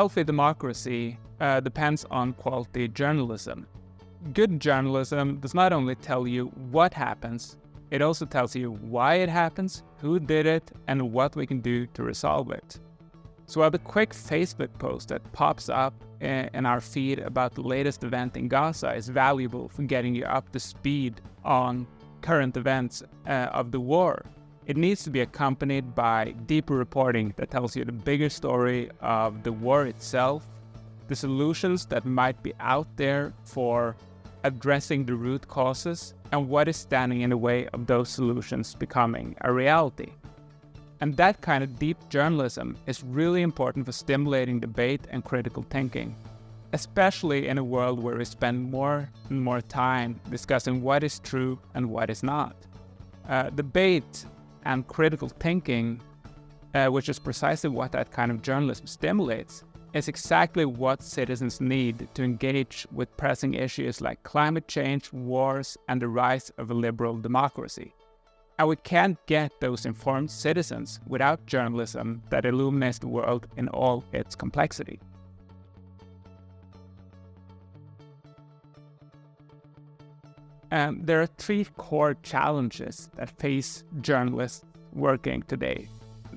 healthy democracy depends on quality journalism. Good journalism does not only tell you what happens, it also tells you why it happens, who did it, and what we can do to resolve it. So while the quick Facebook post that pops up in our feed about the latest event in Gaza is valuable for getting you up to speed on current events of the war, it needs to be accompanied by deeper reporting that tells you the bigger story of the war itself, the solutions that might be out there for addressing the root causes, and what is standing in the way of those solutions becoming a reality. And that kind of deep journalism is really important for stimulating debate and critical thinking, especially in a world where we spend more and more time discussing what is true and what is not. Debate and critical thinking, which is precisely what that kind of journalism stimulates, is exactly what citizens need to engage with pressing issues like climate change, wars, and the rise of a liberal democracy. And we can't get those informed citizens without journalism that illuminates the world in all its complexity. There are three core challenges that face journalists working today.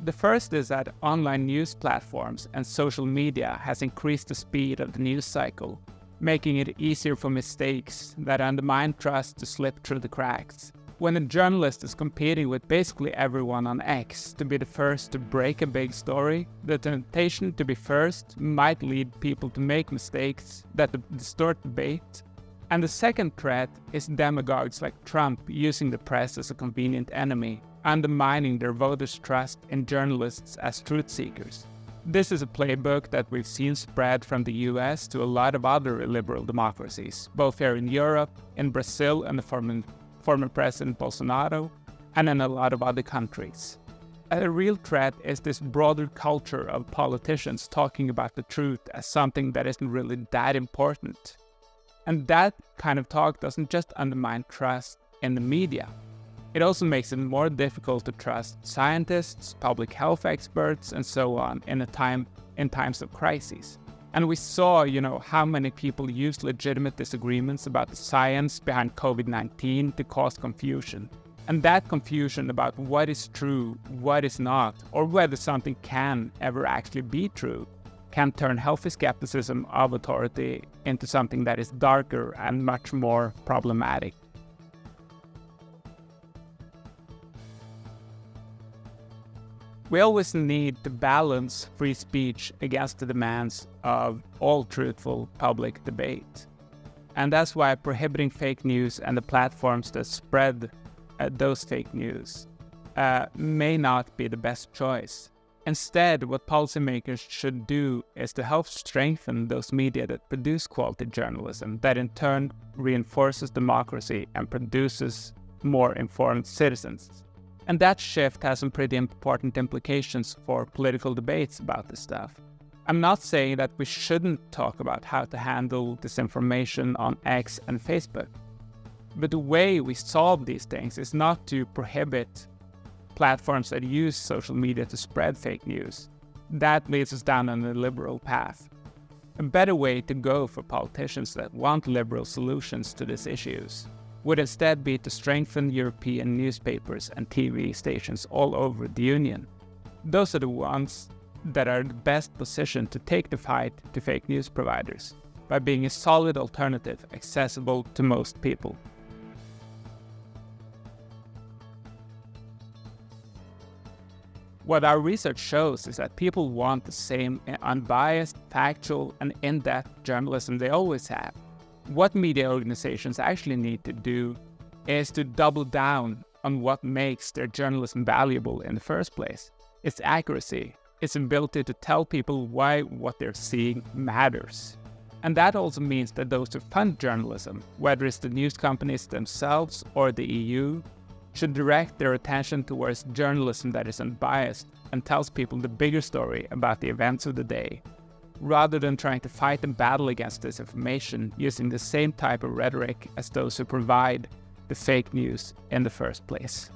The first is that online news platforms and social media has increased the speed of the news cycle, making it easier for mistakes that undermine trust to slip through the cracks. When a journalist is competing with basically everyone on X to be the first to break a big story, the temptation to be first might lead people to make mistakes that distort debate. And the second threat is demagogues like Trump using the press as a convenient enemy, undermining their voters' trust in journalists as truth seekers. This is a playbook that we've seen spread from the US to a lot of other liberal democracies, both here in Europe, in Brazil and the former President Bolsonaro, and in a lot of other countries. A real threat is this broader culture of politicians talking about the truth as something that isn't really that important. And that kind of talk doesn't just undermine trust in the media. It also makes it more difficult to trust scientists, public health experts, and so on in times of crises. And we saw, how many people used legitimate disagreements about the science behind COVID-19 to cause confusion. And that confusion about what is true, what is not, or whether something can ever actually be true, can turn healthy skepticism of authority into something that is darker and much more problematic. We always need to balance free speech against the demands of all truthful public debate. And that's why prohibiting fake news and the platforms that spread those fake news may not be the best choice. Instead, what policymakers should do is to help strengthen those media that produce quality journalism that in turn reinforces democracy and produces more informed citizens. And that shift has some pretty important implications for political debates about this stuff. I'm not saying that we shouldn't talk about how to handle disinformation on X and Facebook, but the way we solve these things is not to prohibit platforms that use social media to spread fake news. That leads us down on a liberal path. A better way to go for politicians that want liberal solutions to these issues would instead be to strengthen European newspapers and TV stations all over the Union. Those are the ones that are the best positioned to take the fight to fake news providers by being a solid alternative accessible to most people. What our research shows is that people want the same unbiased, factual, and in-depth journalism they always have. What media organizations actually need to do is to double down on what makes their journalism valuable in the first place. Its accuracy, its ability to tell people why what they're seeing matters. And that also means that those who fund journalism, whether it's the news companies themselves or the EU, should direct their attention towards journalism that is unbiased and tells people the bigger story about the events of the day, rather than trying to fight a battle against disinformation using the same type of rhetoric as those who provide the fake news in the first place.